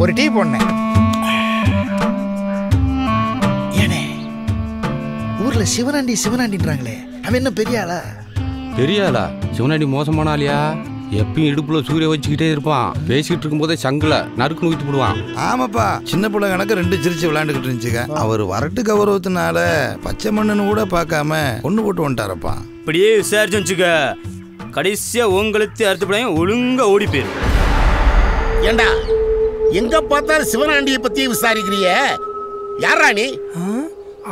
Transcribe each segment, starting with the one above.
ஒரு டீ போடனேன். ஏனே ஊர்ல சிவனாண்டின்றாங்களே, அவன் என்ன பெரிய ஆளா? பெரிய ஆளா? சிவனாண்டி மோசமான ஆளியா? எப்பயும் இடுப்புல சூரிய வச்சுக்கிட்டே இருப்பான். பேசிக்கிட்டு இருக்கும் போதே சங்குல நறுக்கு நூத்தி போடுவான். ஆமாப்பா, சின்ன பிள்ளை கணக்கு 2 சிரிச்சு விளையாண்டுக்கிட்டு இருந்துச்சுங்க. அவர் வரட்டு கௌரவத்தினால பச்சை மண்ணுன்னு கூட பார்க்காம ஒண்ணு போட்டு வந்துட்டாரப்பா. இப்படியே விசாரிச்சு வச்சுக்க, கடைசியா உங்களுக்கு அறுத்துப்படையும் ஒழுங்கா ஓடி போயிரும். ஏண்டா எங்க பார்த்தாலும் சிவனாண்டியை பத்தி விசாரிக்கிறிய? யாரா நீ?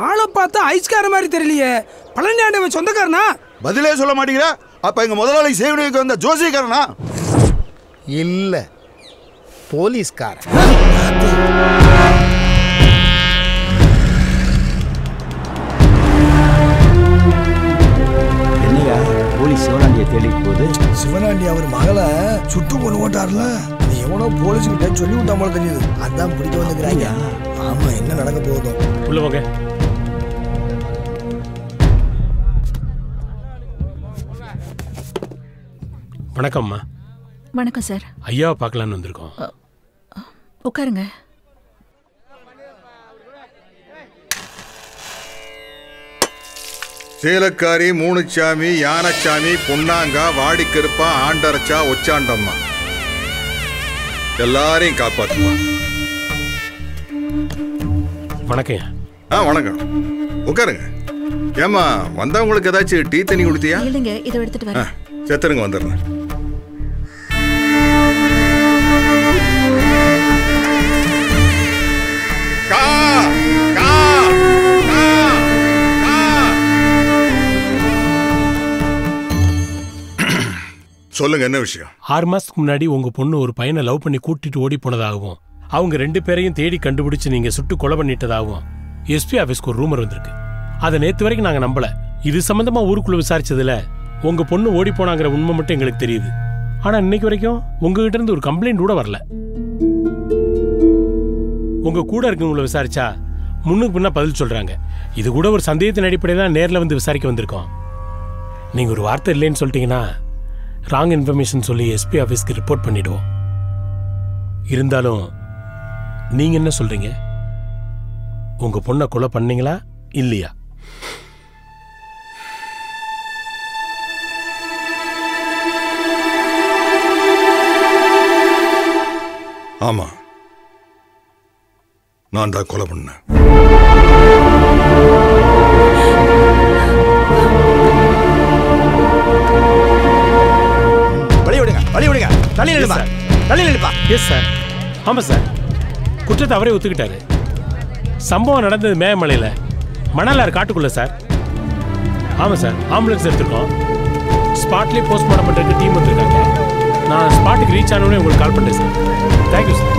ஆளை பார்த்தா ஐஸ்கார மாதிரி தெரியலையே. பழனியாண்டவன் சொந்தக்காரனா? பதிலே சொல்ல மாட்டேங்கிற. அப்ப எங்க முதலாளி சேவனுக்கு வந்த ஜோசியக்காரனா? இல்ல, போலீஸ்கார. என்னையா போலீஸ் சிவனாண்டியை தேடிட்டு போகுது? சிவனாண்டி அவர் மகளை சுட்டு கொண்டு போட்டார்ல, நீ எவனோ போலீஸ்கிட்ட சொல்லி விட்டா போல தெரியுது. அதான் பிடிக்க வந்துக்கிறாங்க. ஆமா, என்ன நடக்க போதும் உள்ள போங்க. வணக்கம்மா. வணக்கம் சார். ஐயாவை பார்க்கலான்னு வந்திருக்கோம். உட்காருங்க. சேலக்காரி, மூணுச்சாமி, யானச்சாமி, பொன்னாங்கா, வாடிக்கருப்பா, ஆண்டரச்சா, ஒச்சாண்டம்மா எல்லாரையும் காப்பாத்துமா. வணக்கம். வணக்கம். உட்காருங்க. ஏமா வந்தவங்களுக்கு ஏதாச்சும் டீ தண்ணி கொடுத்தியா? இல்லைங்க, இதை எடுத்துட்டு வரேன். செத்துருங்க, வந்துடுறேன். சொல்லுங்க, என்ன விஷயம்? 6 மாசத்துக்கு முன்னாடி உங்க பொண்ணு ஒரு பையனை லவ் பண்ணி கூட்டிட்டு ஓடி போனதாகவும், அவங்க 2 பேரையும் தேடி கண்டுபிடிச்சு நீங்க சுட்டு கொலை பண்ணிட்டதாகவும் எஸ்பி ஆபீஸ்க்கு ஒரு ரூமர் வந்திருக்கு. அதை நேத்து வரைக்கும் நாங்க நம்பல. இது சம்பந்தமா ஊருக்குள்ள விசாரிச்சதுல உங்க பொண்ணு ஓடி போனாங்கிற உண்மை மட்டும் எங்களுக்கு தெரியுது. ஆனா இன்னைக்கு வரைக்கும் உங்ககிட்ட இருந்து ஒரு கம்ப்ளைண்ட் கூட வரல. உங்க கூட இருக்கவங்கள விசாரிச்சா முன்னுக்கு பின்னா பதில் சொல்றாங்க. இது கூட ஒரு சந்தேகத்தின் அடிப்படையில் தான் நேரில் வந்து விசாரிக்க வந்திருக்கோம். நீங்க ஒரு வார்த்தை இல்லைன்னு சொல்லிட்டீங்கன்னா ராங் இன்ஃபர்மேஷன் சொல்லி எஸ்பி ஆஃபீஸ்க்கு ரிப்போர்ட் பண்ணிடுவோம். இருந்தாலும் நீங்க என்ன சொல்றீங்க? உங்க பொண்ணை கொலை பண்ணீங்களா இல்லையா? ஆமா, நான் தான் கொலை பண்ணேன். Yes sir. ஆமா சார், குற்றத்தை அவரே ஒத்துக்கிட்டாரு. சம்பவம் நடந்தது மேகமலையில் மணலார் காட்டுக்குள்ள சார். ஆமா சார், ஆம்புலன்ஸ் எடுத்துருக்கோம். ஸ்பாட்லேயே போஸ்ட்மார்ட்டம் பண்ணுறதுக்கு டீம் வந்துருக்காங்க. நான் ஸ்பாட்டுக்கு ரீச் ஆனோடனே உங்களுக்கு கால் பண்ணுறேன் சார். Thank you sir.